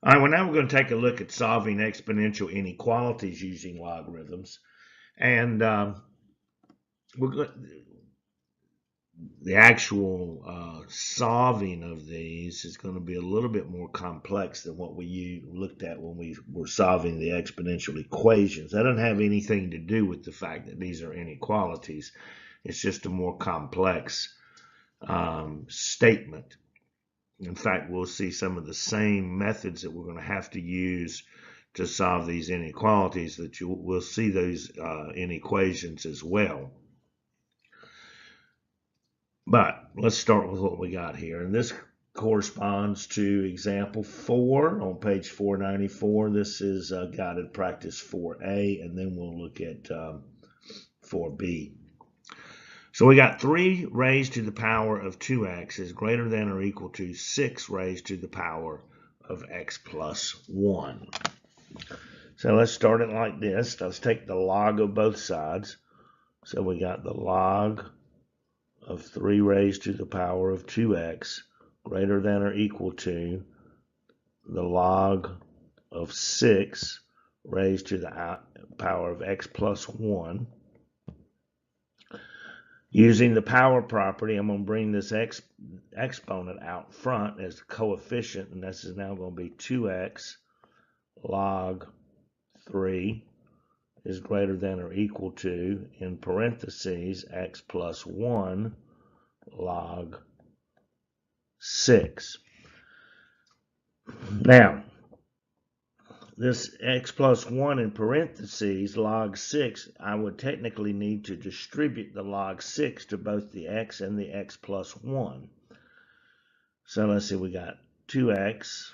All right, well, now we're going to take a look at solving exponential inequalities using logarithms. And we're going, the actual solving of these is going to be a little bit more complex than what we looked at when we were solving the exponential equations. That doesn't have anything to do with the fact that these are inequalities. It's just a more complex statement. In fact, we'll see some of the same methods that we're going to have to use to solve these inequalities that we'll see those in equations as well. But let's start with what we got here. And this corresponds to example 4 on page 494. This is guided practice 4A, and then we'll look at 4B. So we got 3 raised to the power of 2x is greater than or equal to 6 raised to the power of x plus 1. So let's start it like this. Let's take the log of both sides. So we got the log of 3 raised to the power of 2x greater than or equal to the log of 6 raised to the power of x plus 1. Using the power property, I'm going to bring this exponent out front as a coefficient, and this is now going to be 2x log 3 is greater than or equal to, in parentheses, x plus 1 log 6. Now, this x plus 1 in parentheses, log 6, I would technically need to distribute the log 6 to both the x and the x plus 1. So let's see, we got 2x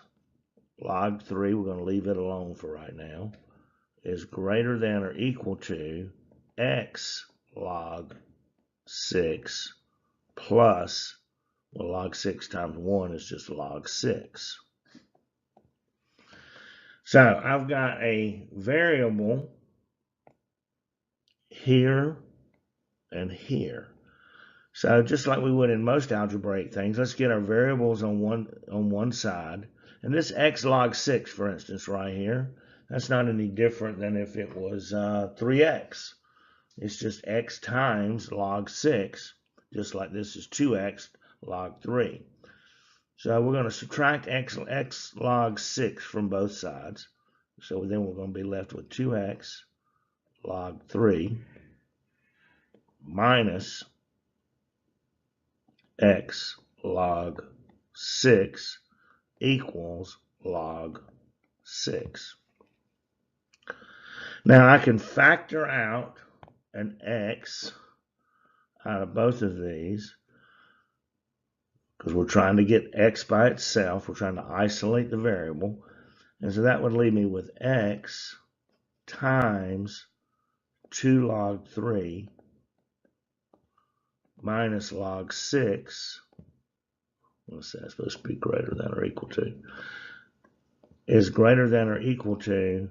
log 3, we're going to leave it alone for right now, is greater than or equal to x log 6 plus, well, log 6 times 1 is just log 6. So I've got a variable here and here. So just like we would in most algebraic things, let's get our variables on one side. And this x log 6, for instance, right here, that's not any different than if it was 3x. It's just x times log 6, just like this is 2x log 3. So we're going to subtract x log 6 from both sides. So then we're going to be left with 2x log 3 minus x log 6 equals log 6. Now I can factor out an x out of both of these because we're trying to get x by itself. We're trying to isolate the variable. And so that would leave me with x times 2 log 3 minus log 6. What's that supposed to be greater than or equal to? Is greater than or equal to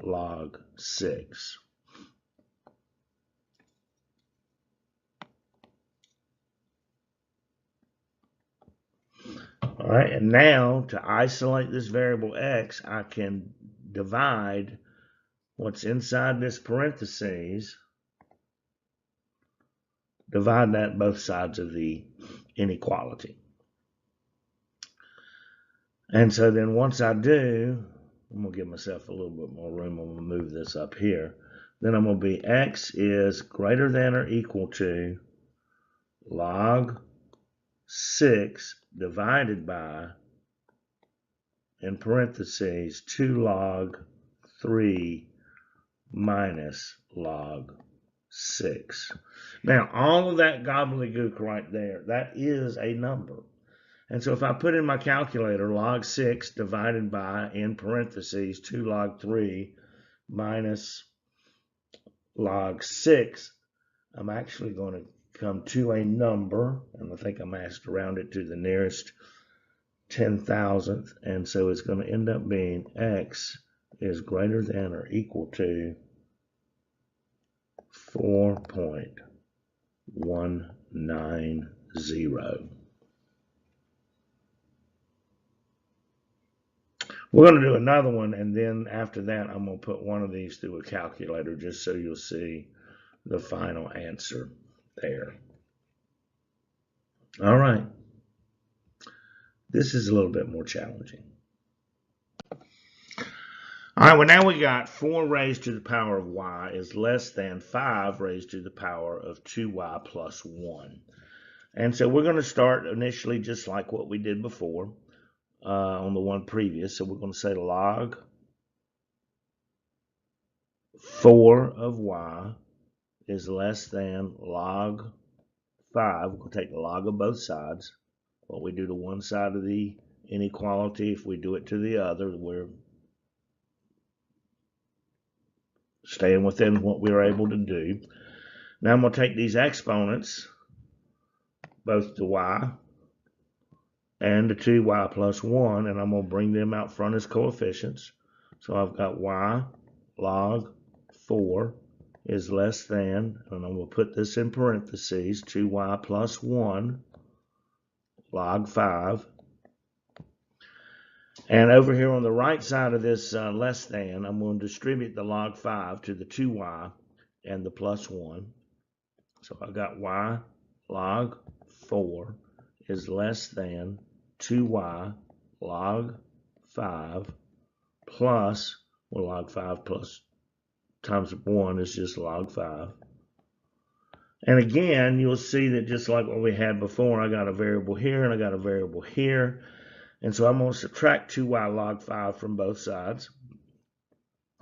log 6. All right, and now to isolate this variable x, I can divide what's inside this parentheses, divide that both sides of the inequality. And so then once I do, I'm going to give myself a little bit more room. I'm going to move this up here. Then I'm going to be x is greater than or equal to log 6 divided by, in parentheses, 2 log 3 minus log 6. Now, all of that gobbledygook right there, that is a number. And so if I put in my calculator log 6 divided by, in parentheses, 2 log 3 minus log 6, I'm actually going to come to a number, and I think I'm asked to round it to the nearest 10,000th, and so it's going to end up being x is greater than or equal to 4.190. We're going to do another one, and then after that, I'm going to put one of these through a calculator just so you'll see the final answer there. All right. This is a little bit more challenging. All right, well, now we got 4 raised to the power of y is less than 5 raised to the power of 2y plus 1. And so we're going to start initially just like what we did before on the one previous. So we're going to say log 4 of y is less than log 5. We're going to take the log of both sides. What we do to one side of the inequality, if we do it to the other, we're staying within what we were able to do. Now I'm going to take these exponents, both to y and the 2y plus 1, and I'm going to bring them out front as coefficients. So I've got y log 4 is less than, and I'm going to put this in parentheses, 2y plus 1 log 5. And over here on the right side of this less than, I'm going to distribute the log 5 to the 2y and the plus 1. So I got y log 4 is less than 2y log 5 plus, well, log 5 plus times 1 is just log 5. And again, you'll see that just like what we had before, I got a variable here and I got a variable here. And so I'm going to subtract 2y log 5 from both sides.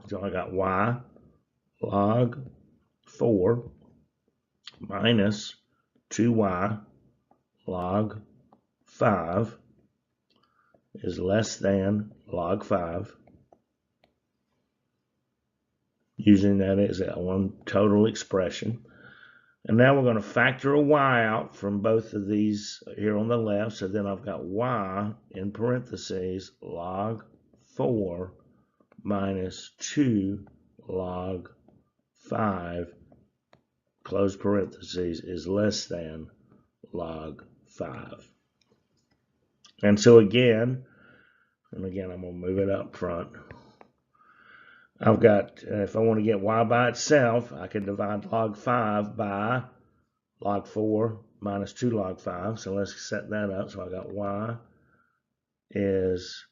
So I got y log 4 minus 2y log 5 is less than log 5. Using that as that one total expression. And now we're going to factor a y out from both of these here on the left. So then I've got y in parentheses log 4 minus 2 log 5, close parentheses, is less than log 5. And so again, I'm going to move it up front. I've got, if I want to get y by itself, I can divide log 5 by log 4 minus 2 log 5. So let's set that up. So I got y is,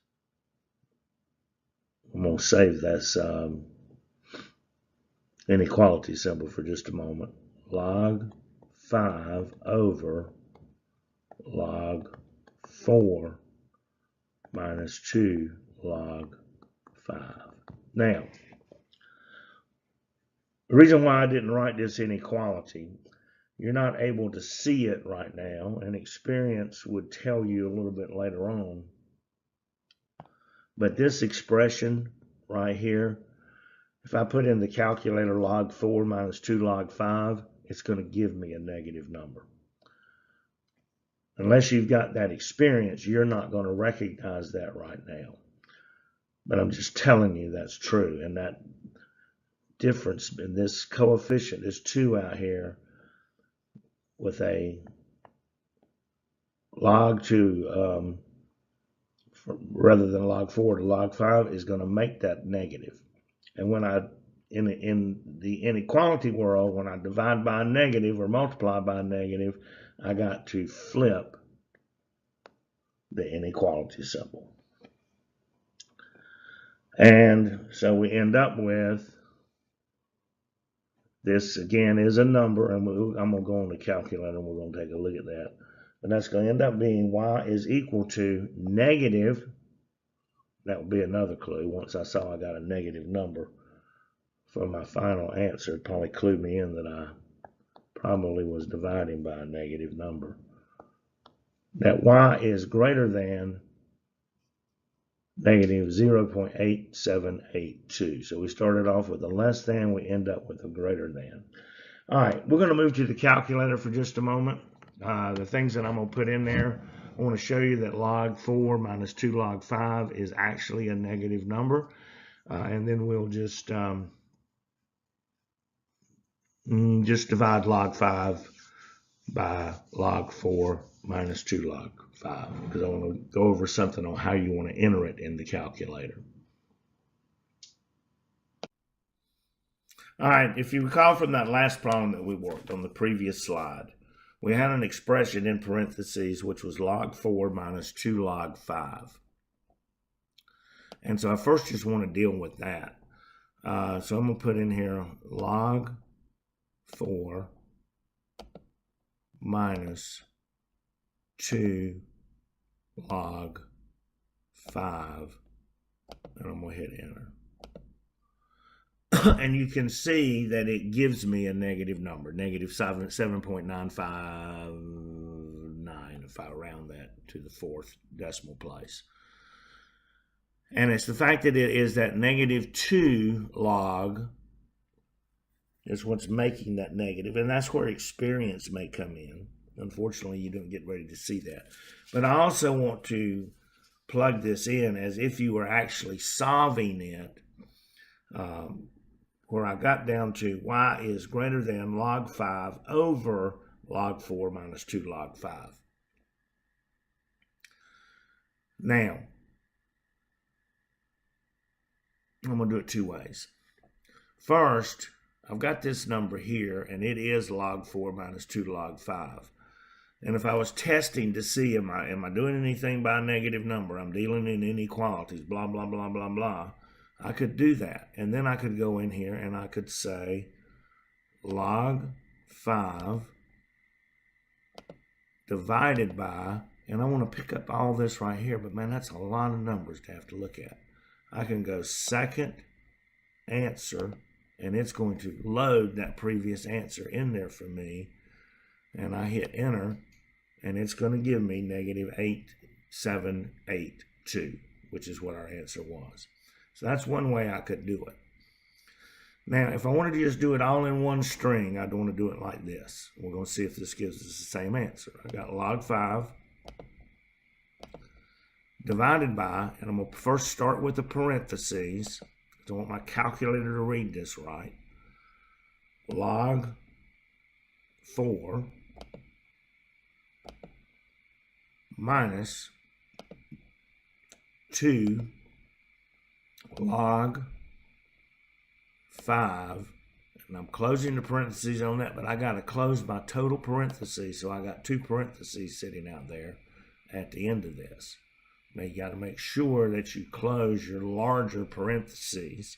I'm going to save this inequality symbol for just a moment. Log 5 over log 4 minus 2 log 5. Now, the reason why I didn't write this inequality, you're not able to see it right now, and experience would tell you a little bit later on. But this expression right here, if I put in the calculator log 4 minus 2 log 5, it's going to give me a negative number. Unless you've got that experience, you're not going to recognize that right now. But I'm just telling you that's true. And that difference in this coefficient is 2 out here with a log 2 rather than log 4 to log 5 is going to make that negative. And when I, in the inequality world, when I divide by a negative or multiply by a negative, I got to flip the inequality symbol. And so we end up with, this again is a number, and I'm going to go on the calculator and we're going to take a look at that. And that's going to end up being y is equal to negative, that would be another clue. Once I saw I got a negative number for my final answer, it'd probably clue me in that I probably was dividing by a negative number. That y is greater than negative 0.8782. So we started off with a less than, we end up with a greater than. All right, we're going to move to the calculator for just a moment. The things that I'm going to put in there, I want to show you that log 4 minus 2 log 5 is actually a negative number. And then we'll just divide log 5 by log 4 minus 2 log 5, because I want to go over something on how you want to enter it in the calculator. All right, if you recall from that last problem that we worked on the previous slide, we had an expression in parentheses which was log 4 minus 2 log 5. And so I first just want to deal with that. So I'm going to put in here log 4 minus 2 log 5, and I'm going to hit enter. And you can see that it gives me a negative number, negative 7.959, if I round that to the 4th decimal place. And it's the fact that it is that negative 2 log is what's making that negative, and that's where experience may come in. Unfortunately, you don't get ready to see that. But I also want to plug this in as if you were actually solving it, where I got down to y is greater than log 5 over log 4 minus 2 log 5. Now, I'm going to do it two ways. First, I've got this number here, and it is log 4 minus 2 log 5. And if I was testing to see, am I doing anything by a negative number? I'm dealing in inequalities, blah, blah, blah, blah, blah. I could do that. And then I could go in here and I could say log 5 divided by, and I want to pick up all this right here, but man, that's a lot of numbers to have to look at. I can go second answer, and it's going to load that previous answer in there for me. And I hit enter, and it's going to give me negative 8782, which is what our answer was. So that's one way I could do it. Now, if I wanted to just do it all in one string, I'd want to do it like this. We're going to see if this gives us the same answer. I got log 5 divided by, and I'm going to first start with the parentheses, because I want my calculator to read this right. Log 4 minus 2 log 5, and I'm closing the parentheses on that, but I got to close my total parentheses, so I got 2 parentheses sitting out there at the end of this. Now you got to make sure that you close your larger parentheses,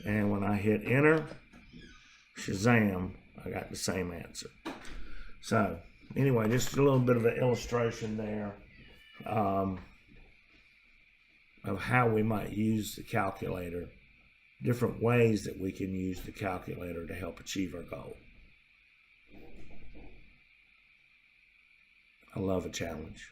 and when I hit enter, shazam, I got the same answer. So anyway, just a little bit of an illustration there of how we might use the calculator, different ways that we can use the calculator to help achieve our goal. I love a challenge.